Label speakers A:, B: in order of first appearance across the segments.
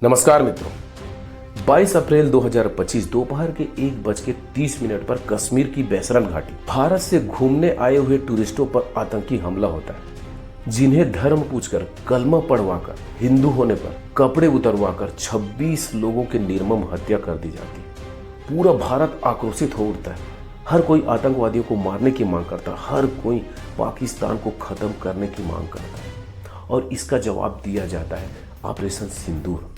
A: नमस्कार मित्रों, 22 अप्रैल 2025 दोपहर के 1:30 पर कश्मीर की बैसरन घाटी भारत से घूमने आए हुए टूरिस्टों पर आतंकी हमला होता है, जिन्हें धर्म पूछकर, कलमा पढ़वाकर, हिंदू होने पर कपड़े उतरवाकर 26 लोगों की निर्मम हत्या कर दी जाती है। पूरा भारत आक्रोशित हो उठता है। हर कोई आतंकवादियों को मारने की मांग करता है, हर कोई पाकिस्तान को खत्म करने की मांग करता है और इसका जवाब दिया जाता है ऑपरेशन सिंदूर।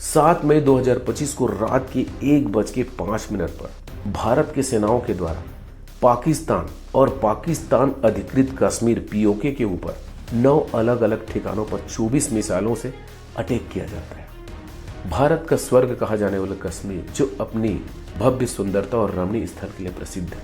A: 7 मई 2025 को रात के 1:05 पर भारत के सेनाओं के द्वारा पाकिस्तान और पाकिस्तान अधिकृत कश्मीर पीओके के ऊपर 9 अलग अलग ठिकानों पर 24 मिसाइलों से अटैक किया जाता है। भारत का स्वर्ग कहा जाने वाला कश्मीर, जो अपनी भव्य सुंदरता और रमणीय स्थल के लिए प्रसिद्ध है।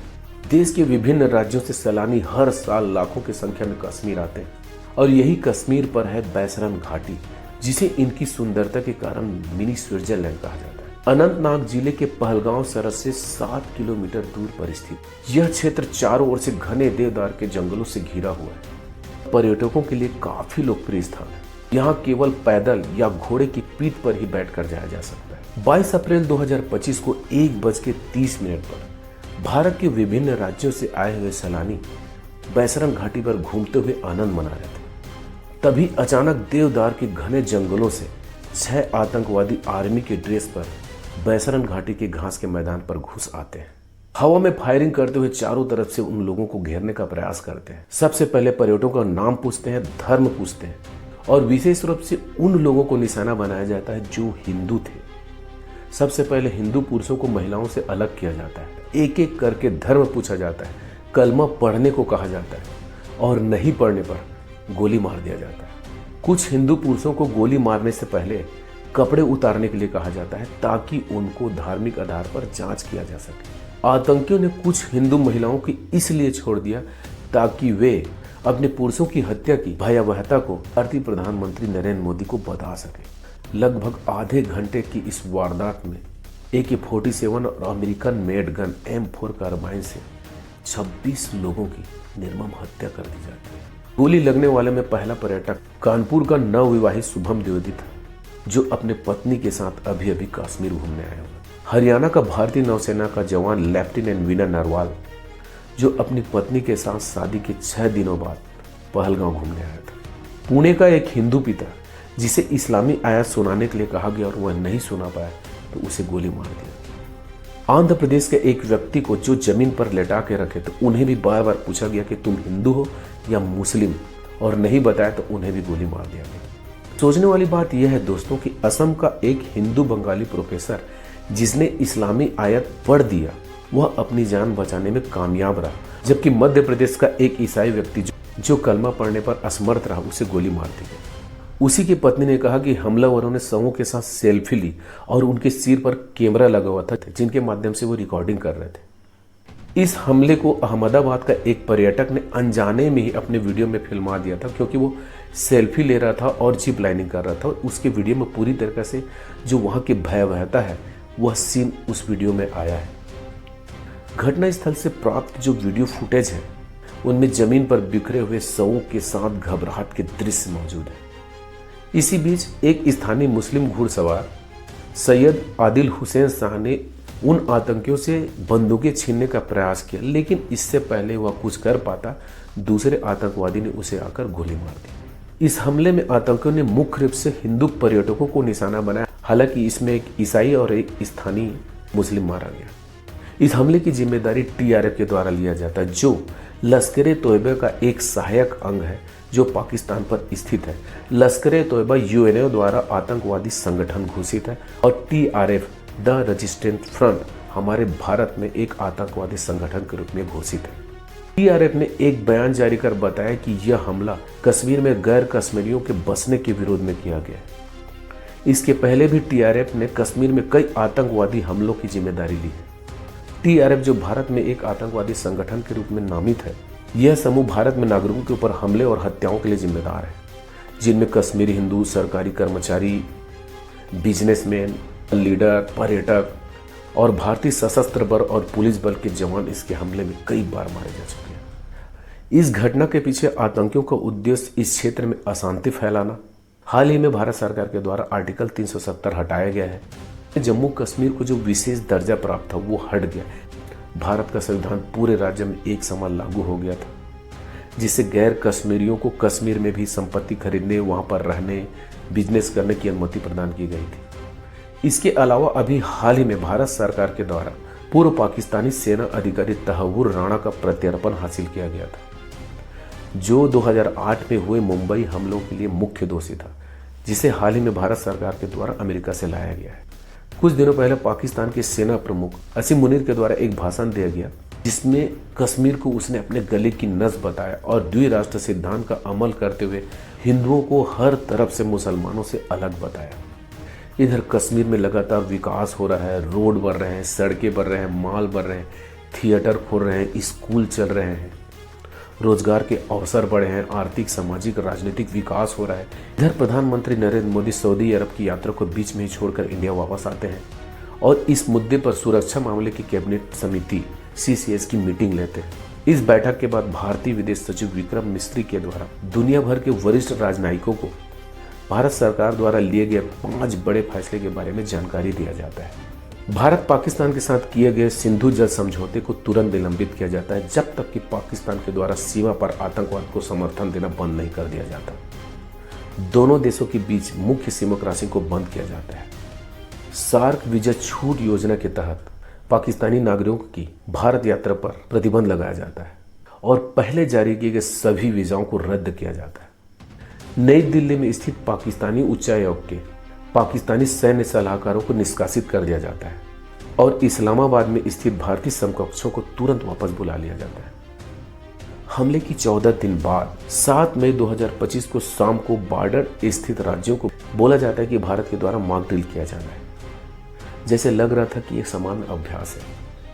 A: देश के विभिन्न राज्यों से सैलानी हर साल लाखों की संख्या में कश्मीर आते हैं और यही कश्मीर पर है बैसरन घाटी, जिसे इनकी सुंदरता के कारण मिनी स्विट्जरलैंड कहा जाता है। अनंतनाग जिले के पहलगांव सरहद से 7 किलोमीटर दूर पर स्थित यह क्षेत्र चारों ओर से घने देवदार के जंगलों से घिरा हुआ है। पर्यटकों के लिए काफी लोकप्रिय स्थान है। यहाँ केवल पैदल या घोड़े की पीठ पर ही बैठकर जाया जा सकता है। 22 अप्रैल 2025 को 1:30 पर भारत के विभिन्न राज्यों से आए हुए सैलानी बैसरन घाटी पर घूमते हुए आनंद मना रहे थे। तभी अचानक देवदार के घने जंगलों से 6 आतंकवादी आर्मी के ड्रेस पर बैसरन घाटी के घास के मैदान पर घुस आते हैं। हवा में फायरिंग करते हुए चारों तरफ से उन लोगों को घेरने का प्रयास करते हैं। सबसे पहले पर्यटकों का नाम पूछते हैं, धर्म पूछते हैं और विशेष रूप से उन लोगों को निशाना बनाया जाता है जो हिंदू थे। सबसे पहले हिंदू पुरुषों को महिलाओं से अलग किया जाता है। एक एक करके धर्म पूछा जाता है, कलमा पढ़ने को कहा जाता है और नहीं पढ़ने पर गोली मार दिया जाता है। कुछ हिंदू पुरुषों को गोली मारने से पहले कपड़े उतारने के लिए कहा जाता है, ताकि उनको धार्मिक आधार पर जांच किया जा सके। आतंकियों ने कुछ हिंदू महिलाओं को इसलिए छोड़ दिया ताकि वे अपने पुरुषों की हत्या की भयावहता को भारतीय प्रधानमंत्री नरेंद्र मोदी को बता सके। लगभग आधे घंटे की इस वारदात में AK-47 और American made gun M4 carbene से 26 लोगों की निर्मम हत्या कर दी जाती है। गोली लगने वाले में पहला पर्यटक कानपुर का नवविवाहित शुभम द्विवेदी था, जो अपने पत्नी के साथ अभी अभी कश्मीर घूमने आया हुआ। हरियाणा का भारतीय नौसेना का जवान लेफ्टिनेंट विनय नरवाल, जो अपनी पत्नी के साथ शादी के 6 दिनों बाद पहलगांव घूमने आया था। पुणे का एक हिंदू पिता, जिसे इस्लामी आयत सुनाने के लिए कहा गया और वह नहीं सुना पाया तो उसे गोली मार दिया। आंध्र प्रदेश के एक व्यक्ति को जो जमीन पर लेटा के रखे तो उन्हें भी बार बार पूछा गया कि तुम हिंदू हो या मुस्लिम, और नहीं बताया तो उन्हें भी गोली मार दिया गया। सोचने वाली बात यह है दोस्तों कि असम का एक हिंदू बंगाली प्रोफेसर, जिसने इस्लामी आयत पढ़ दिया, वह अपनी जान बचाने में कामयाब रहा, जबकि मध्य प्रदेश का एक ईसाई व्यक्ति जो कलमा पढ़ने पर असमर्थ रहा, उसे गोली मार दी गई। उसी की पत्नी ने कहा कि हमलावरों ने शवों के साथ सेल्फी ली और उनके सिर पर कैमरा लगा हुआ था, जिनके माध्यम से वो रिकॉर्डिंग कर रहे थे। इस हमले को अहमदाबाद का एक पर्यटक ने अनजाने में ही अपने वीडियो में फिल्मा दिया था, क्योंकि वो सेल्फी ले रहा था और जिप लाइनिंग कर रहा था। उसके वीडियो में पूरी तरीके से जो वहाँ की भयावहता है वह सीन उस वीडियो में आया है। घटनास्थल से प्राप्त जो वीडियो फुटेज है उनमें जमीन पर बिखरे हुए शवों के साथ घबराहट के दृश्य मौजूद है। इसी बीच एक स्थानीय मुस्लिम घुड़सवार सैयद आदिल हुसैन शाह ने उन आतंकियों से बंदूकें छीनने का प्रयास किया, लेकिन इससे पहले वह कुछ कर पाता, दूसरे आतंकवादी ने उसे आकर गोली मार दी। इस हमले में आतंकियों ने मुख्य रूप से हिंदू पर्यटकों को निशाना बनाया। हालांकि इसमें एक ईसाई और एक स्थानीय मुस्लिम मारा गया। इस हमले की जिम्मेदारी TRF के द्वारा लिया जाता है, जो लश्कर-ए-तोयबा का एक सहायक अंग है जो पाकिस्तान पर स्थित है। लश्कर-ए-तोयबा UNO द्वारा आतंकवादी संगठन घोषित है और TRF द रेजिस्टेंस फ्रंट हमारे भारत में एक आतंकवादी संगठन के रूप में घोषित है। TRF ने एक बयान जारी कर बताया कि यह हमला कश्मीर में गैर कश्मीरियों के बसने के विरोध में किया गया है। इसके पहले भी TRF ने कश्मीर में कई आतंकवादी हमलों की जिम्मेदारी ली है। TRF, जो भारत में एक आतंकवादी संगठन के रूप में नामित है, यह समूह भारत में नागरिकों के ऊपर हमले और हत्याओं के लिए जिम्मेदार है, जिनमें कश्मीरी हिंदू, सरकारी कर्मचारी, बिजनेसमैन, लीडर, पर्यटक और भारतीय सशस्त्र बल और पुलिस बल के जवान इसके हमले में कई बार मारे जा चुके हैं। इस घटना के पीछे आतंकियों का उद्देश्य इस क्षेत्र में अशांति फैलाना, हाल ही में भारत सरकार के द्वारा आर्टिकल 370 हटाया गया है। जम्मू कश्मीर को जो विशेष दर्जा प्राप्त था वो हट गया। भारत का संविधान पूरे राज्य में एक समान लागू हो गया था, जिससे गैर कश्मीरियों को कश्मीर में भी संपत्ति खरीदने, वहां पर रहने, बिजनेस करने की अनुमति प्रदान की गई थी। इसके अलावा अभी हाल ही में भारत सरकार के द्वारा पूर्व पाकिस्तानी सेना अधिकारी तहव्वुर राणा का प्रत्यर्पण हासिल किया गया था, जो 2008 में हुए मुंबई हमलों के लिए मुख्य दोषी था, जिसे हाल ही में भारत सरकार के द्वारा अमेरिका से लाया गया है। कुछ दिनों पहले पाकिस्तान के सेना प्रमुख असीम मुनीर के द्वारा एक भाषण दिया गया, जिसमें कश्मीर को उसने अपने गले की नस बताया और द्विराष्ट्र सिद्धांत का अमल करते हुए हिंदुओं को हर तरफ से मुसलमानों से अलग बताया। इधर कश्मीर में लगातार विकास हो रहा है, रोड बन रहे हैं, सड़कें बन रहे हैं, मॉल बन रहे हैं, थिएटर खुल रहे हैं, स्कूल चल रहे हैं, रोजगार के अवसर बढ़े हैं, आर्थिक, सामाजिक, राजनीतिक विकास हो रहा है। इधर प्रधानमंत्री नरेंद्र मोदी सऊदी अरब की यात्रा को बीच में ही छोड़कर इंडिया वापस आते हैं और इस मुद्दे पर सुरक्षा मामले की कैबिनेट समिति CCS की मीटिंग लेते हैं। इस बैठक के बाद भारतीय विदेश सचिव विक्रम मिस्री के द्वारा दुनिया भर के वरिष्ठ राजनयिकों को भारत सरकार द्वारा लिए गए 5 बड़े फैसले के बारे में जानकारी दिया जाता है। भारत पाकिस्तान के साथ किए गए सिंधु जल समझौते को तुरंत निलंबित किया जाता है, जब तक कि पाकिस्तान के द्वारा सीमा पर आतंकवाद को समर्थन देना बंद नहीं कर दिया जाता। दोनों देशों के बीच मुख्य सीमा क्रॉसिंग को बंद किया जाता है। सार्क वीजा छूट योजना के तहत पाकिस्तानी नागरिकों की भारत यात्रा पर प्रतिबंध लगाया जाता है और पहले जारी किए गए सभी वीजाओं को रद्द किया जाता है। नई दिल्ली में स्थित पाकिस्तानी उच्चायोग के पाकिस्तानी सैन्य सलाहकारों को निष्कासित कर दिया जाता है और इस्लामाबाद में स्थित भारतीय समकक्षों को तुरंत वापस बुला लिया जाता है। हमले की 14 दिन बाद 7 मई 2025 को शाम को बॉर्डर स्थित राज्यों को बोला जाता है कि भारत के द्वारा मॉक ड्रिल किया जाना है। जैसे लग रहा था कि एक सामान्य अभ्यास है,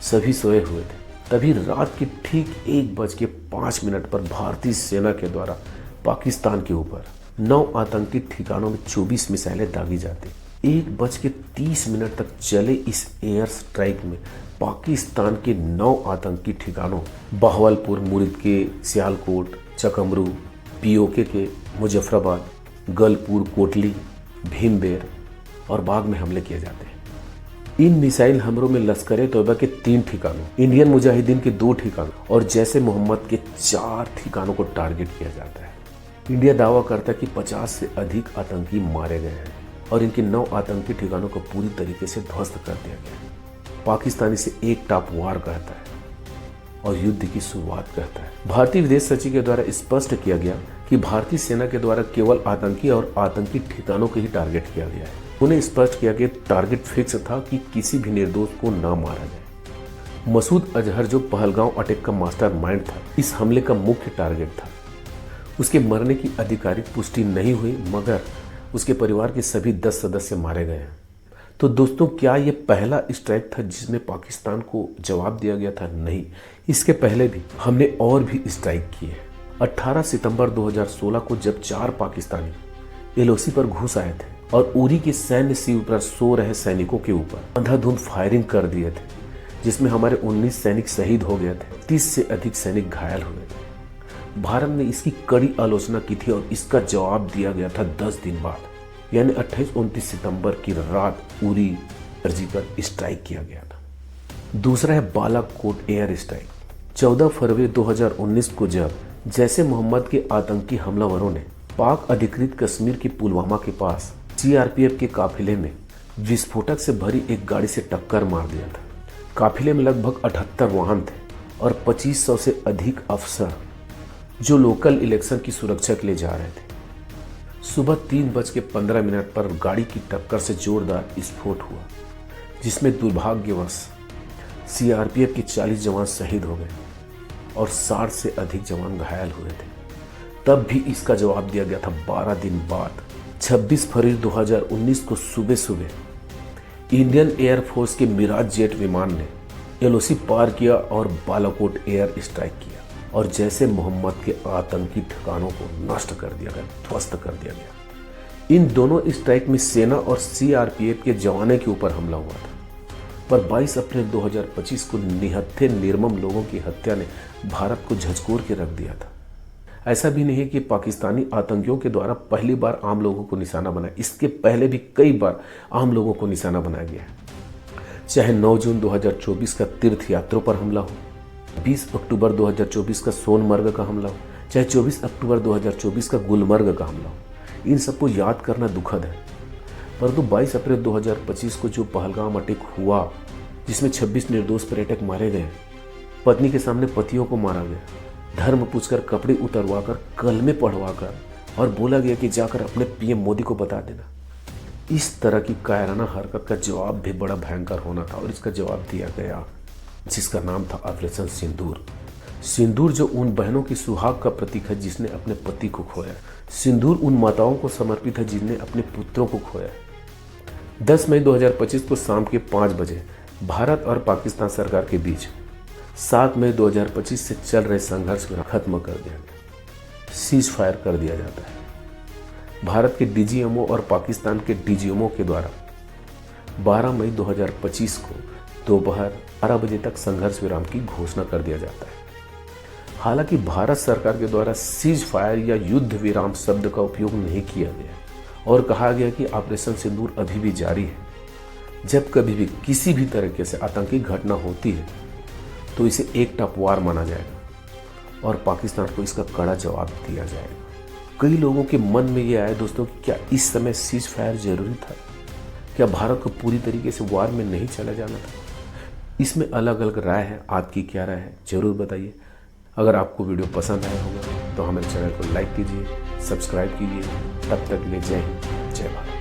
A: सभी सोए हुए थे। तभी रात के ठीक 1:05 पर भारतीय सेना के द्वारा पाकिस्तान के ऊपर 9 आतंकी ठिकानों में 24 मिसाइलें दागी जाती। 1:30 तक चले इस एयर स्ट्राइक में पाकिस्तान के 9 आतंकी ठिकानों बहवलपुर, मुरीदके, सियालकोट, चकमरू, POK के मुजफ्फराबाद, गलपुर, कोटली, भीमबेर और बाग में हमले किए जाते हैं। इन मिसाइल हमलों में लश्कर तोयबा के 3 ठिकानों, इंडियन मुजाहिदीन के 2 ठिकानों और जैसे मोहम्मद के 4 ठिकानों को टारगेट किया जाता है। इंडिया दावा करता है कि 50 से अधिक आतंकी मारे गए हैं और इनके 9 आतंकी ठिकानों को पूरी तरीके से ध्वस्त कर दिया गया। पाकिस्तान इसे एक टॉप वार कहता है और युद्ध की शुरुआत कहता है। भारतीय विदेश सचिव के द्वारा स्पष्ट किया गया कि भारतीय सेना के द्वारा केवल आतंकी और आतंकी ठिकानों को ही टारगेट किया गया है। उन्हें स्पष्ट किया गया टारगेट फिक्स था कि किसी भी निर्दोष को न मारा जाए। मसूद अजहर जो पहलगांव अटैक का मास्टरमाइंड था, इस हमले का मुख्य टारगेट था। उसके मरने की आधिकारिक पुष्टि नहीं हुई, मगर उसके परिवार के सभी 10 सदस्य मारे गए हैं। तो दोस्तों, क्या ये पहला स्ट्राइक था जिसमें पाकिस्तान को जवाब दिया गया था? नहीं, इसके पहले भी हमने और भी स्ट्राइक किए। 18 सितंबर 2016 को जब 4 पाकिस्तानी LOC पर घुस आए थे और उरी के सैन्य शिविर पर सो रहे सैनिकों के ऊपर अंधाधुंध फायरिंग कर दिए थे, जिसमें हमारे 19 सैनिक शहीद हो गए थे, 30 से अधिक सैनिक घायल हुए थे। भारत ने इसकी कड़ी आलोचना की थी और इसका जवाब दिया गया था 10 दिन बाद, यानी 28-29 सितंबर की रात उरी अर्जी पर स्ट्राइक किया गया था। दूसरा है बालाकोट एयर स्ट्राइक। 14 फरवरी 2019 को जब जैसे मोहम्मद के आतंकी हमलावरों ने पाक अधिकृत कश्मीर के पुलवामा के पास CRPF के काफिले में विस्फोटक से भरी एक गाड़ी से टक्कर मार दिया था। काफिले में लगभग 78 वाहन थे और 2500 से अधिक अफसर जो लोकल इलेक्शन की सुरक्षा के लिए जा रहे थे। सुबह 3:15 पर गाड़ी की टक्कर से जोरदार विस्फोट हुआ, जिसमें दुर्भाग्यवश CRPF के 40 जवान शहीद हो गए और 60 से अधिक जवान घायल हुए थे। तब भी इसका जवाब दिया गया था। 12 दिन बाद 26 फरवरी 2019 को सुबह सुबह इंडियन एयरफोर्स के मिराज जेट विमान ने LOC पार किया और बालाकोट एयर स्ट्राइक किया और जैसे मोहम्मद के आतंकी ठिकानों को नष्ट कर दिया गया, ध्वस्त कर दिया गया। इन दोनों स्ट्राइक में सेना और CRPF के जवानों के ऊपर हमला हुआ था, पर 22 अप्रैल 2025 को निहत्थे निर्मम लोगों की हत्या ने भारत को झकझोर के रख दिया था। ऐसा भी नहीं है कि पाकिस्तानी आतंकियों के द्वारा पहली बार आम लोगों को निशाना बनाया, इसके पहले भी कई बार आम लोगों को निशाना बनाया गया है। चाहे 9 जून 2024 का तीर्थ यात्रियों पर हमला हो, 20 अक्टूबर 2024 का सोनमर्ग का हमला हो, चाहे 24 अक्टूबर 2024 का गुलमर्ग का हमला हो, इन सबको याद करना दुखद है। परंतु 22 अप्रैल 2025 को जो पहलगाम अटैक हुआ, जिसमें 26 निर्दोष पर्यटक मारे गए, पत्नी के सामने पतियों को मारा गया, धर्म पूछकर, कपड़े उतरवाकर, कलमे पढ़वाकर और बोला गया कि जाकर अपने पीएम मोदी को बता देना। इस तरह की कायराना हरकत का जवाब भी बड़ा भयंकर होना था और इसका जवाब दिया गया, जिसका नाम था ऑपरेशन सिंदूर। सिंदूर जो उन बहनों की सुहाग का प्रतीक है जिसने अपने पति को खोया। सिंदूर उन माताओं को समर्पित है जिनने अपने पुत्रों को खोया। 10 मई 2025 को शाम के 5 बजे भारत और पाकिस्तान सरकार के बीच 7 मई 2025 से चल रहे संघर्ष को खत्म कर दिया गया, सीज फायर कर दिया जाता है। भारत के डीजीएमओ और पाकिस्तान के डीजीएमओ के द्वारा 12 मई 2025 को दोपहर 12 बजे तक संघर्ष विराम की घोषणा कर दिया जाता है। हालांकि भारत सरकार के द्वारा सीज फायर या युद्ध विराम शब्द का उपयोग नहीं किया गया और कहा गया कि ऑपरेशन सिंदूर अभी भी जारी है। जब कभी भी किसी भी तरीके से आतंकी घटना होती है तो इसे एक टॉप वार माना जाएगा और पाकिस्तान को इसका कड़ा जवाब दिया जाएगा। कई लोगों के मन में ये आया दोस्तों कि क्या इस समय सीज फायर जरूरी था? क्या भारत को पूरी तरीके से वार में नहीं चला जाना था? इसमें अलग अलग राय है, आपकी क्या राय है जरूर बताइए। अगर आपको वीडियो पसंद आया होगा तो हमारे चैनल को लाइक कीजिए, सब्सक्राइब कीजिए। तब तक ले जय हिंद, जय भारत।